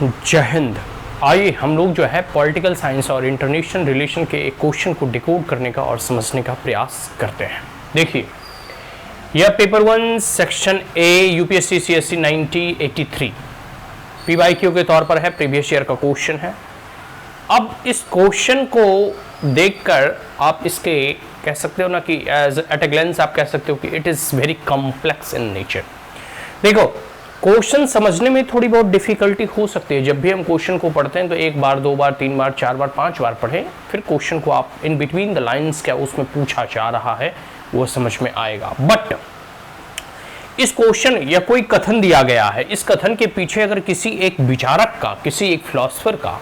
जय हिंद। आइए हम लोग जो है पॉलिटिकल साइंस और इंटरनेशनल रिलेशन के एक क्वेश्चन को डिकोड करने का और समझने का प्रयास करते हैं। देखिए, यह paper 1 section A UPSC CSC 1983 PYQ के तौर पर है, प्रीवियस ईयर का क्वेश्चन है। अब इस क्वेश्चन को देखकर आप इसके कह सकते हो ना कि एज एट अ ग्लेंस आप कह सकते हो कि it is very complex in nature. देखो, क्वेश्चन समझने में थोड़ी बहुत डिफिकल्टी हो सकती है। जब भी हम क्वेश्चन को पढ़ते हैं तो एक बार, दो बार, तीन बार, चार बार, पांच बार पढ़ें, फिर क्वेश्चन को आप इन बिटवीन द लाइंस क्या उसमें पूछा जा रहा है वो समझ में आएगा। बट इस क्वेश्चन या कोई कथन दिया गया है, इस कथन के पीछे अगर किसी एक विचारक का, किसी एक फिलोसफर का,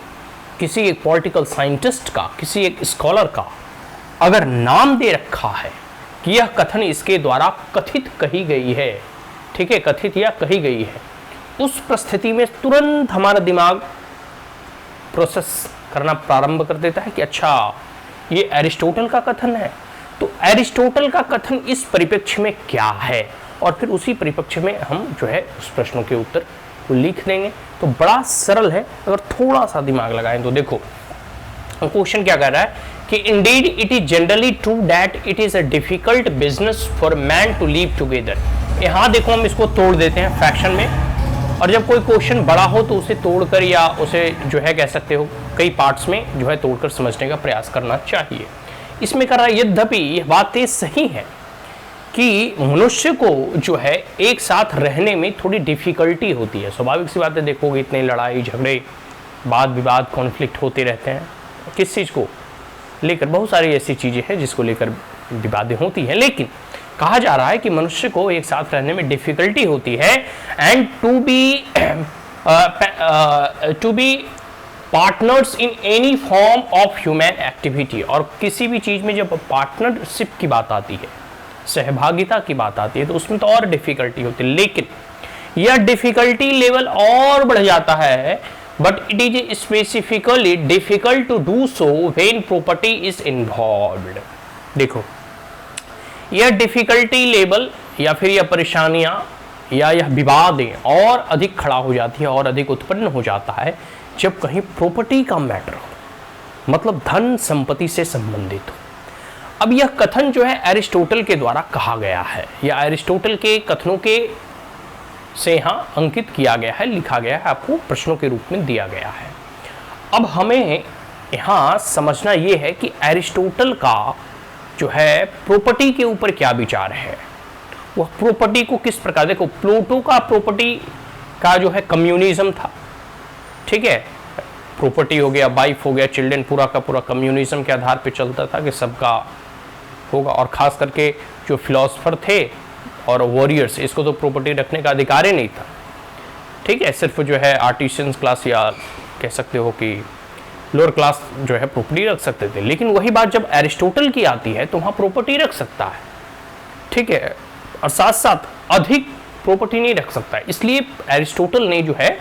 किसी एक पॉलिटिकल साइंटिस्ट का, किसी एक स्कॉलर का अगर नाम दे रखा है कि यह कथन इसके द्वारा कथित कही गई है, ठीक है, कथित या कही गई है, उस परिस्थिति में तुरंत हमारा दिमाग प्रोसेस करना प्रारंभ कर देता है कि अच्छा ये अरिस्टोटल का कथन है। तो अरिस्टोटल का कथन इस परिप्रेक्ष्य में क्या है, और फिर उसी परिप्रेक्ष्य में हम जो है उस प्रश्नों के उत्तर को लिख देंगे। तो बड़ा सरल है अगर थोड़ा सा दिमाग लगाएं तो। देखो क्वेश्चन क्या कह रहा है कि indeed it is generally true that it is a difficult business for man to live together. यहाँ देखो हम इसको तोड़ देते हैं फ्रैक्शन में, और जब कोई क्वेश्चन बड़ा हो तो उसे तोड़कर या उसे जो है कह सकते हो कई पार्ट्स में जो है तोड़कर समझने का प्रयास करना चाहिए। इसमें कर रहा है, यद्यपि यह बात सही है कि मनुष्य को जो है एक साथ रहने में थोड़ी डिफिकल्टी होती है। स्वाभाविक सी बात है, देखोगे इतने लड़ाई झगड़े, वाद विवाद, कॉन्फ्लिक्ट होते रहते हैं। किस चीज़ को लेकर? बहुत सारी ऐसी चीज़ें हैं जिसको लेकर विवादें होती हैं, लेकिन कहा जा रहा है कि मनुष्य को एक साथ रहने में डिफिकल्टी होती है। And to be partners in any form of human activity. और किसी भी चीज़ में जब पार्टनरशिप की बात आती है, सहभागिता की बात आती है, तो उसमें तो और डिफिकल्टी होती है। लेकिन यह डिफिकल्टी लेवल और बढ़ जाता है, but it is specifically difficult to do so when property is involved. देखो, यह डिफिकल्टी लेवल या फिर यह परेशानियां या यह विवादें और अधिक खड़ा हो जाती है और अधिक उत्पन्न हो जाता है जब कहीं प्रॉपर्टी का मैटर हो, मतलब धन संपत्ति से संबंधित हो। अब यह कथन जो है अरिस्टोटल के द्वारा कहा गया है, या अरिस्टोटल के कथनों के से यहाँ अंकित किया गया है, लिखा गया है, आपको प्रश्नों के रूप में दिया गया है। अब हमें यहाँ समझना ये है कि अरिस्टोटल का जो है प्रॉपर्टी के ऊपर क्या विचार है, वह प्रॉपर्टी को किस प्रकार, देखो प्लेटो का प्रॉपर्टी का जो है कम्युनिज्म था, ठीक है, प्रॉपर्टी हो गया, वाइफ हो गया, चिल्ड्रन, पूरा का पूरा कम्युनिज्म के आधार पे चलता था कि सबका होगा। और ख़ास करके जो फिलोसफर थे और वॉरियर्स, इसको तो प्रॉपर्टी रखने का अधिकार ही नहीं था, ठीक है, सिर्फ जो है आर्टिशियंस क्लास या कह सकते हो कि लोअर क्लास जो है प्रॉपर्टी रख सकते थे। लेकिन वही बात जब एरिस्टोटल की आती है तो वहाँ प्रॉपर्टी रख सकता है, ठीक है, और साथ साथ अधिक प्रॉपर्टी नहीं रख सकता है। इसलिए एरिस्टोटल ने जो है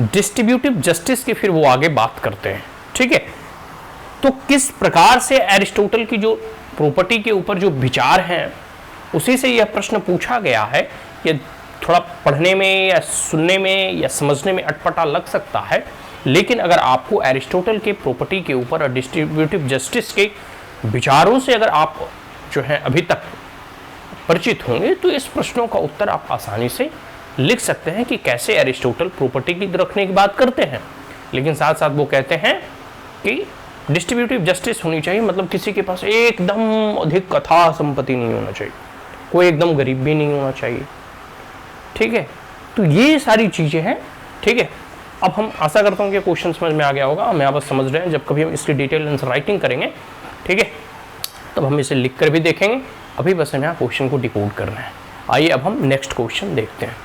डिस्ट्रीब्यूटिव जस्टिस की फिर वो आगे बात करते हैं, ठीक है। तो किस प्रकार से एरिस्टोटल की जो प्रॉपर्टी के ऊपर जो विचार हैं उसी से यह प्रश्न पूछा गया है। ये थोड़ा पढ़ने में या सुनने में या समझने में अटपटा लग सकता है, लेकिन अगर आपको एरिस्टोटल के प्रॉपर्टी के ऊपर और डिस्ट्रीब्यूटिव जस्टिस के विचारों से अगर आप जो है अभी तक परिचित होंगे तो इस प्रश्नों का उत्तर आप आसानी से लिख सकते हैं कि कैसे एरिस्टोटल प्रॉपर्टी की रखने की बात करते हैं, लेकिन साथ साथ वो कहते हैं कि डिस्ट्रीब्यूटिव जस्टिस होनी चाहिए, मतलब किसी के पास एकदम अधिक कथा संपत्ति नहीं होना चाहिए, कोई एकदम गरीब भी नहीं होना चाहिए, ठीक है। तो ये सारी चीज़ें हैं, ठीक है। अब हम आशा करता हूँ कि क्वेश्चन समझ में आ गया होगा। हम यहाँ बस समझ रहे हैं, जब कभी हम इसकी डिटेल आंसर राइटिंग करेंगे, ठीक है, तब हम इसे लिख कर भी देखेंगे। अभी बस हम यहाँ क्वेश्चन को डिकोड कर रहे हैं। आइए अब हम नेक्स्ट क्वेश्चन देखते हैं।